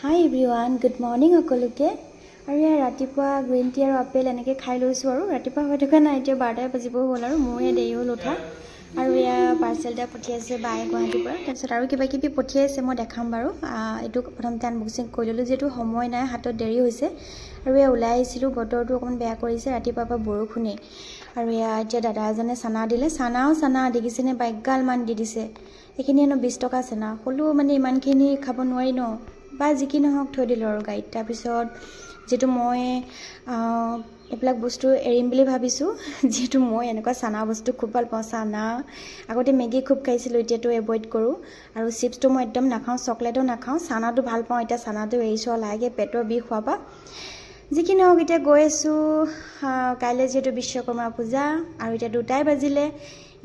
Hi everyone, good morning সকলোকে আৰু ইয়া ৰাতিপুৱা গ্ৰীণ টি আৰু আপেল এনেকৈ খাই লৈছোঁ আৰু ৰাতিপুৱা হৈ থকা নাই এতিয়া 12টা বাজিব হ'ল আৰু মোৰে দেৰি হ'ল উঠা আৰু ইয়া পাৰ্চেল এটা পঠিয়াইছে বাই গুৱাহাটীৰ পৰা তাৰপিছত আৰু কিবা কিবি পঠিয়াইছে মই দেখাম বাৰু এইটো প্ৰথমতে আনবক্সিং কৰি ল'লোঁ যিহেতু সময় নাই হাতত দেৰি হৈছে আৰু ইয়া ওলাই আহিছিলোঁ বতৰটো অকণমান বেয়া কৰিছে ৰাতিপুৱাৰ পৰা বৰষুণেই আৰু ইয়া এতিয়া দাদা এজনে চানা দিলে চানা দেখিছেনে বাইকগাল মান দি দিছে এইখিনি এনো 20 টকা চানা হ'লেও মানে ইমানখিনি খাব নোৱাৰি ন বা যিকি নহওক থৈ দিলোঁ আৰু গাড়ীত তাৰপিছত যেটো মই এইবিলাক বস্তু এৰিম বুলি ভাবিছোঁ যেটো মই এনেকুৱা চানা বস্তু খুব ভাল পাওঁ চানা আগতে মেগী খুব খাইছিলোঁ এতিয়াতো এভয়েড কৰোঁ আৰু চিপছটো মই একদম নাখাওঁ চকলেটো নাখাওঁ চানাটো ভাল পাওঁ এতিয়া চানাটো এৰিছোঁ লাগে পেটৰ বিষ হোৱাৰ পৰা যিকি নহওক এতিয়া গৈ আছোঁ কাইলৈ যেটো বিশ্বকৰ্মা পূজা আৰু এতিয়া 2টাই বাজিলে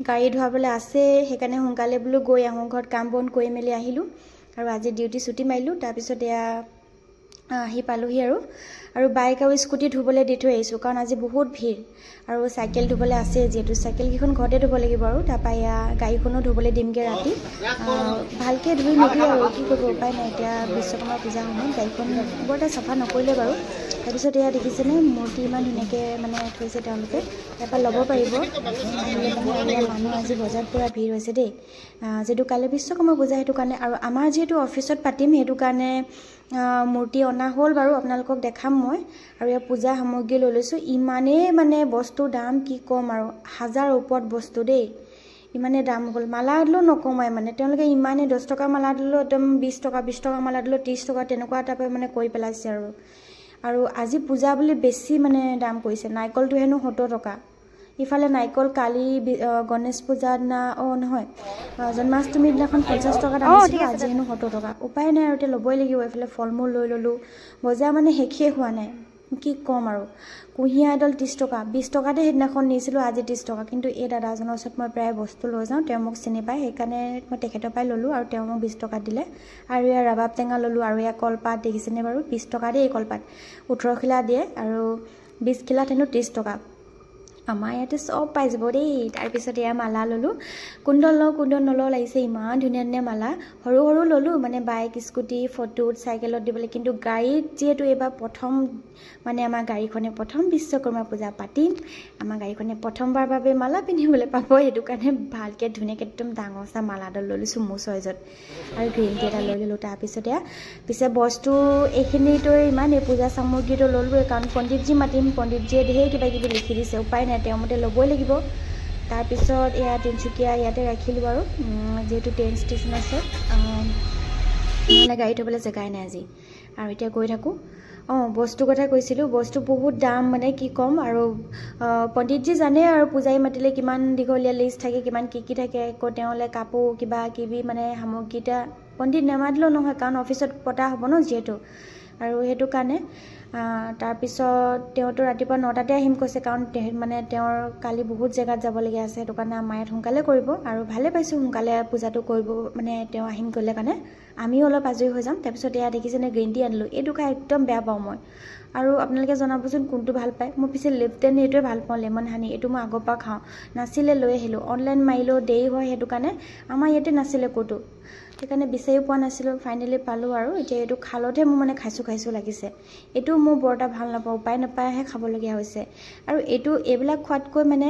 গাড়ী ধোৱাবলৈ আছে সেইকাৰণে সোনকালে বোলো গৈ আহোঁ ঘৰত কাম বন কৰি মেলি আহিলোঁ আৰু আজি ডিউটি ছুটি মাৰিলোঁ তাৰপিছত এয়া আহি পালোহি আৰু বাইক আৰু স্কুটি ধুবলৈ দি থৈ আহিছোঁ কাৰণ আজি বহুত ভিৰ আৰু চাইকেল ধুবলৈ আছে যেহেতু চাইকেলকেইখন ঘৰতে ধুব লাগিব আৰু তাৰপৰা এয়া গাড়ীখনো ধুবলৈ দিমগৈ ৰাতি ভালকৈ ধুই মেলি আৰু কি কৰিব উপায় নাই এতিয়া বিশ্বকৰ্মা পূজা সময়ত গাড়ীখন বৰ এটা চাফা নকৰিলে বাৰু তাৰপিছত এয়া দেখিছেনে মূৰ্তি ইমান ধুনীয়াকৈ মানে থৈছে তেওঁলোকে তাৰপৰা ল'ব পাৰিব আহিলে মানে মানুহ আজি বজাৰত পূৰা ভিৰ হৈছে দেই যিহেতু কাইলৈ বিশ্বকৰ্মা পূজা সেইটো কাৰণে আৰু আমাৰ যিহেতু অফিচত পাতিম সেইটো কাৰণে মূৰ্তি অনা হ'ল বাৰু আপোনালোকক দেখাম মই আৰু ইয়াৰ পূজা সামগ্ৰী লৈ লৈছোঁ ইমানেই মানে বস্তুৰ দাম কি ক'ম আৰু 1000 ওপৰত বস্তু দেই ইমানে দাম হ'ল মালা দিলেও নকমাই মানে তেওঁলোকে ইমানে 10 টকা মালা দিলেও একদম 20 টকা মালা দিলেও 30 টকা তেনেকুৱা টাইপৰ মানে কৰি পেলাইছে আৰু আজি পূজা বুলি বেছি মানে দাম কৰিছে নাৰিকলটো হেনো 70 টকা ইফালে নাৰিকল কালি গণেশ পূজা দিনা নহয় জন্মাষ্টমীৰ দিনাখন 50 টকা দাম আছিল আজি হেনো 70 টকা উপায় নাই আৰু এতিয়া ল'বই লাগিব এইফালে ফল মূল লৈ ল'লোঁ বজাৰ মানে শেষেই হোৱা নাই কি ক'ম আৰু কুঁহিয়াৰ এডাল 30 টকা 20 টকাতে সেইদিনাখন নিছিলোঁ আজি 30 টকা কিন্তু এই দাদাজনৰ ওচৰত মই প্ৰায় বস্তু লৈ যাওঁ তেওঁ মোক চিনি পায় সেইকাৰণে মই তেখেতৰ পৰাই ল'লোঁ আৰু তেওঁ মোক 20 টকা দিলে আৰু ইয়াৰ ৰাবাব টেঙা ল'লোঁ আৰু ইয়াৰ কলপাত দেখিছেনে বাৰু 20 টকা দেই এই কলপাত 18 খিলা দিয়ে আৰু 20 খিলাত হেনো 30 টকা আমাৰ ইয়াতে সব পাই যাব দেই তাৰপিছত এয়া মালা ল'লোঁ কুণ্ডল নলওঁ লাগিছে ইমান ধুনীয়া ধুনীয়া মালা সৰু সৰু ল'লোঁ মানে বাইক স্কুটি ফটোত চাইকেলত দিবলৈ কিন্তু গাড়ীত যিহেতু এইবাৰ প্ৰথম মানে আমাৰ গাড়ীখনে প্ৰথম বিশ্বকৰ্মা পূজা পাতিম আমাৰ গাড়ীখনে প্ৰথমবাৰ বাবে মালা পিন্ধিবলৈ পাব সেইটো কাৰণে ভালকৈ ধুনীয়াকৈ একদম ডাঙৰ চা মালাডাল লৈ লৈছোঁ মোৰ চইজত আৰু গ্ৰীণ টি এটা লৈ ল'লোঁ তাৰপিছত এয়া পিছে বস্তু এইখিনিতো ইমান এই পূজা সামগ্ৰীটো ল'লোৱে কাৰণ পণ্ডিতজী মাতিম পণ্ডিতজীয়ে ধেৰ কিবা কিবি লিখি দিছে উপায় নাই তেওঁৰ মতে ল'বই লাগিব তাৰপিছত এয়া তিনিচুকীয়া ইয়াতে ৰাখিলোঁ বাৰু যিহেতু ট্ৰেইন ষ্টেচন আছে নহ'লে গাড়ী থ'বলৈ জেগাই নাই আজি আৰু এতিয়া গৈ থাকোঁ বস্তু কথা কৈছিলোঁ বস্তু বহুত দাম মানে কি ক'ম আৰু পণ্ডিতজী জানে আৰু পূজাৰী মাতিলে কিমান দীঘলীয়া লিষ্ট থাকে কিমান কি থাকে আকৌ তেওঁলৈ কাপোৰ কিবা কিবি মানে সামগ্ৰীটা পণ্ডিত নামাতিলেও নহয় কাৰণ অফিচত পতা হ'ব ন যিহেতু আৰু সেইটো কাৰণে তাৰপিছত তেওঁতো ৰাতিপুৱা 9টাতে আহিম কৈছে কাৰণ মানে তেওঁৰ কালি বহুত জেগাত যাবলগীয়া আছে সেইটো কাৰণে আমাৰ ইয়াত সোনকালে কৰিব আৰু ভালে পাইছোঁ সোনকালে পূজাটো কৰিব মানে তেওঁ আহিম গ'লে কাৰণে আমিও অলপ আজৰি হৈ যাম তাৰপিছত এয়া দেখিছেনে গ্ৰীণ টি আনিলোঁ এইটো খাই একদম বেয়া পাওঁ মই আৰু আপোনালোকে জনাবচোন কোনটো ভাল পায় মই পিছে লিপটেন এইটোৱে ভাল পাওঁ লেমন হানি এইটো মই আগৰ পৰা খাওঁ নাছিলে লৈ আহিলোঁ অনলাইন মাৰিলেও দেৰি হয় সেইটো কাৰণে আমাৰ ইয়াতে নাছিলে ক'তো সেইকাৰণে বিচাৰি পোৱা নাছিলোঁ ফাইনেলি পালোঁ আৰু এতিয়া এইটো খালতহে মোৰ মানে খাইছোঁ লাগিছে এইটো মোৰ বৰ এটা ভাল নাপাওঁ উপায় নাপায়হে খাবলগীয়া হৈছে আৰু এইবিলাক খোৱাতকৈ মানে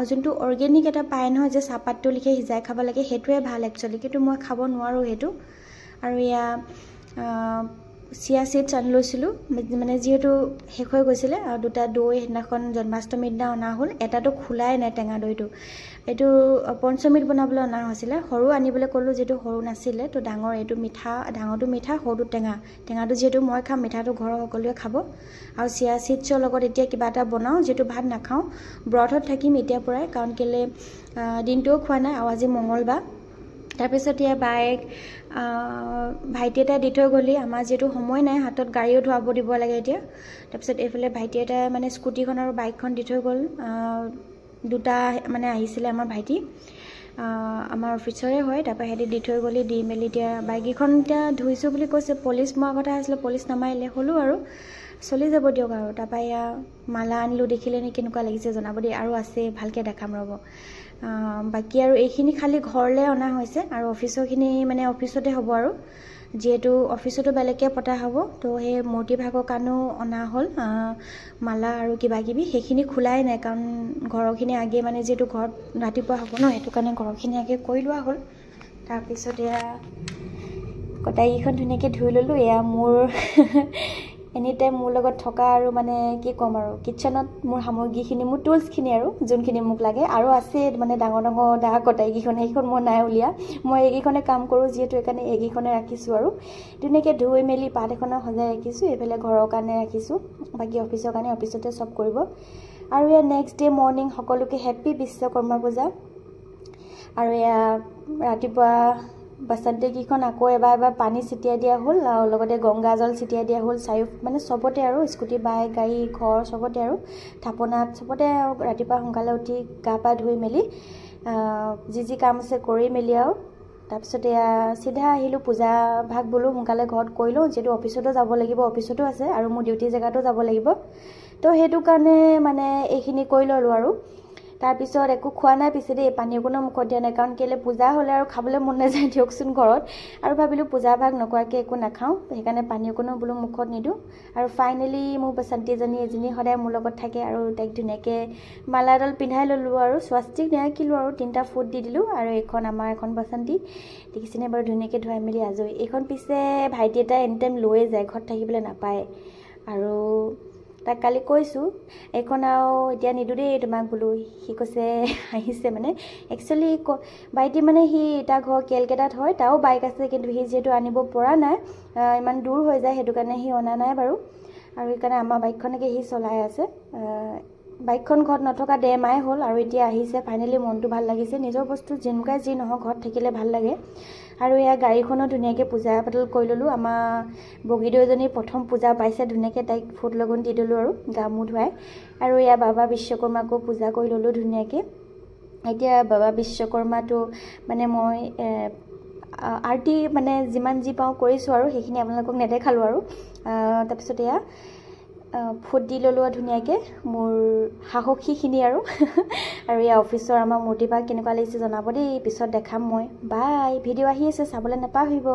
যোনটো অৰ্গেনিক এটা পায় নহয় যে চাহপাতটো লিখে সিজাই খাব লাগে সেইটোৱে ভাল একচুৱেলি কিন্তু মই খাব নোৱাৰোঁ সেইটো আৰু এয়া চিয়া চিডছ আনি লৈছিলোঁ মানে যিহেতু শেষ হৈ গৈছিলে আৰু 2টা দৈ সেইদিনাখন জন্মাষ্টমীৰ দিনা অনা হ'ল এটাতো খোলাই নাই টেঙা দৈটো এইটো পঞ্চমীত বনাবলৈ অনা হৈছিলে সৰু আনিবলৈ ক'লোঁ যিহেতু সৰু নাছিলে তো ডাঙৰ এইটো ডাঙৰটো মিঠা সৰুটো টেঙাটো যিহেতু মই খাম মিঠাটো ঘৰৰ সকলোৱে খাব আৰু চিয়া চিডছৰ লগত এতিয়া কিবা এটা বনাওঁ যিহেতু ভাত নাখাওঁ ব্ৰতত থাকিম এতিয়াৰ পৰাই কাৰণ কেলৈ দিনটোও খোৱা নাই আৰু আজি মঙলবাৰ তাৰপিছত এয়া বাইক ভাইটি এটা দি থৈ গ'লি আমাৰ যিহেতু সময় নাই হাতত গাড়ীও ধুৱাব দিব লাগে এতিয়া তাৰপিছত এইফালে ভাইটি এটা মানে স্কুটিখন আৰু বাইকখন দি থৈ গ'ল 2টা মানে আহিছিলে আমাৰ ভাইটি আমাৰ অফিচৰে হয় তাৰপৰা সিহঁতি দি থৈ গ'লি দি মেলি এতিয়া বাইককেইখন এতিয়া ধুইছোঁ বুলি কৈছে পলিচ মৰা কথা আছিলে পলিচ নামাৰিলে হ'লোঁ আৰু চলি যাব দিয়ক আৰু তাৰপৰা এয়া মালা আনিলোঁ দেখিলে নে কেনেকুৱা লাগিছে জনাব দেই আৰু আছে ভালকৈ দেখাম ৰ'ব বাকি আৰু এইখিনি খালি ঘৰলৈ অনা হৈছে আৰু অফিচৰখিনি মানে অফিচতে হ'ব আৰু যিহেতু অফিচতো বেলেগকৈ পতা হ'ব তো সেই মূৰ্তিভাগৰ কাৰণেও অনা হ'ল মালা আৰু কিবা কিবি সেইখিনি খোলাই নাই কাৰণ ঘৰখিনি আগে মানে যিহেতু ঘৰত ৰাতিপুৱা হ'ব ন সেইটো কাৰণে ঘৰখিনি আগে কৰি লোৱা হ'ল তাৰপিছত এয়া কটাইকেইখন ধুনীয়াকৈ ধুই ল'লোঁ এয়া মোৰ এনি টাইম মোৰ লগত থকা আৰু মানে কি ক'ম আৰু কিটচেনত মোৰ সামগ্ৰীখিনি মোৰ টুলছখিনি আৰু যোনখিনি মোক লাগে আৰু আছে মানে ডাঙৰ দা কটাইকেইখন সেইখন মই নাই উলিয়া মই এইকেইখনে কাম কৰোঁ যিহেতু সেইকাৰণে এইকেইখনে ৰাখিছোঁ আৰু ধুনীয়াকৈ ধুই মেলি পাত এখনত সজাই ৰাখিছোঁ এইফালে ঘৰৰ কাৰণে ৰাখিছোঁ বাকী অফিচৰ কাৰণে অফিচতে চব কৰিব আৰু এয়া নেক্সট ডে মৰ্ণিং সকলোকে হেপ্পী বিশ্বকৰ্মা পূজা আৰু এয়া ৰাতিপুৱা বাসন্তীকেইখন আকৌ এবাৰ পানী ছিটিয়াই দিয়া হ'ল আৰু লগতে গংগাজল ছিটিয়াই দিয়া হ'ল চাৰিও মানে চবতে আৰু স্কুটি বাইক গাড়ী ঘৰ চবতে আৰু থাপনাত চবতে ৰাতিপুৱা সোনকালে উঠি গা পা ধুই মেলি যি কাম আছে কৰি মেলি আৰু তাৰপিছত এয়া চিধা আহিলোঁ পূজা ভাগ বোলো সোনকালে ঘৰত কৰি লওঁ যিহেতু অফিচতো যাব লাগিব অফিচতো আছে আৰু মোৰ ডিউটি জেগাতো যাব লাগিব তো সেইটো কাৰণে মানে এইখিনি কৰি ল'লোঁ আৰু তাৰপিছত একো খোৱা নাই পিছে দেই পানী অকণো মুখত দিয়া নাই কাৰণ কেলৈ পূজা হ'লে আৰু খাবলৈ মন নাযায় দিয়কচোন ঘৰত আৰু ভাবিলোঁ পূজা ভাগ নকৰাকৈ একো নাখাওঁ সেইকাৰণে পানী অকণো বোলো মুখত নিদিওঁ আৰু ফাইনেলি মোৰ বাসন্তীজনী এজনী সদায় মোৰ লগত থাকে আৰু তাইক ধুনীয়াকৈ মালাডাল পিন্ধাই ল'লোঁ আৰু স্বাস্তিক নাৰাখিলোঁ আৰু 3টা ফুট দি দিলোঁ আৰু এইখন আমাৰ এখন বাসন্তী দেখিছেনে বাৰু ধুনীয়াকৈ ধুৱাই মেলি আজৰি এইখন পিছে ভাইটি এটা এনি টাইম লৈয়ে যায় ঘৰত থাকিবলৈ নাপায় আৰু তাক কালি কৈছোঁ এইখন আৰু এতিয়া নিদিওঁ দেই তোমাক বোলো সি কৈছে আহিছে মানে একচুৱেলি ভাইটি মানে সি তাৰ ঘৰ কেলকেটাত হয় তাৰো বাইক আছে কিন্তু সি যিহেতু আনিব পৰা নাই ইমান দূৰ হৈ যায় সেইটো কাৰণে সি অনা নাই বাৰু আৰু সেইকাৰণে আমাৰ বাইকখনকে সি চলাই আছে বাইকখন ঘৰত নথকা 1.5 মাহ হ'ল আৰু এতিয়া আহিছে ফাইনেলি মনটো ভাল লাগিছে নিজৰ বস্তু যেনেকুৱাই যি নহওক ঘৰত থাকিলে ভাল লাগে আৰু এয়া গাড়ীখনো ধুনীয়াকৈ পূজা পাতল কৰি ল'লোঁ আমাৰ বগীদৈজনী প্ৰথম পূজা পাইছে ধুনীয়াকৈ তাইক ফুট লগন দি দিলোঁ আৰু গা মূৰ ধুৱাই আৰু এয়া বাবা বিশ্বকৰ্মাকো পূজা কৰি ল'লোঁ ধুনীয়াকৈ এতিয়া বাবা বিশ্বকৰ্মাটো মানে মই আৰতি মানে যিমান যি পাওঁ কৰিছোঁ আৰু সেইখিনি আপোনালোকক নেদেখালোঁ আৰু তাৰপিছত এয়া ফুট দি ল'লোঁ ধুনীয়াকৈ মোৰ সাহসীখিনি আৰু এয়া অফিচৰ আমাৰ মূৰ্তিভাগ কেনেকুৱা লাগিছে জনাব দেই পিছত দেখাম মই বাই ভিডিঅ' আহি আছে চাবলৈ নাপাহৰিব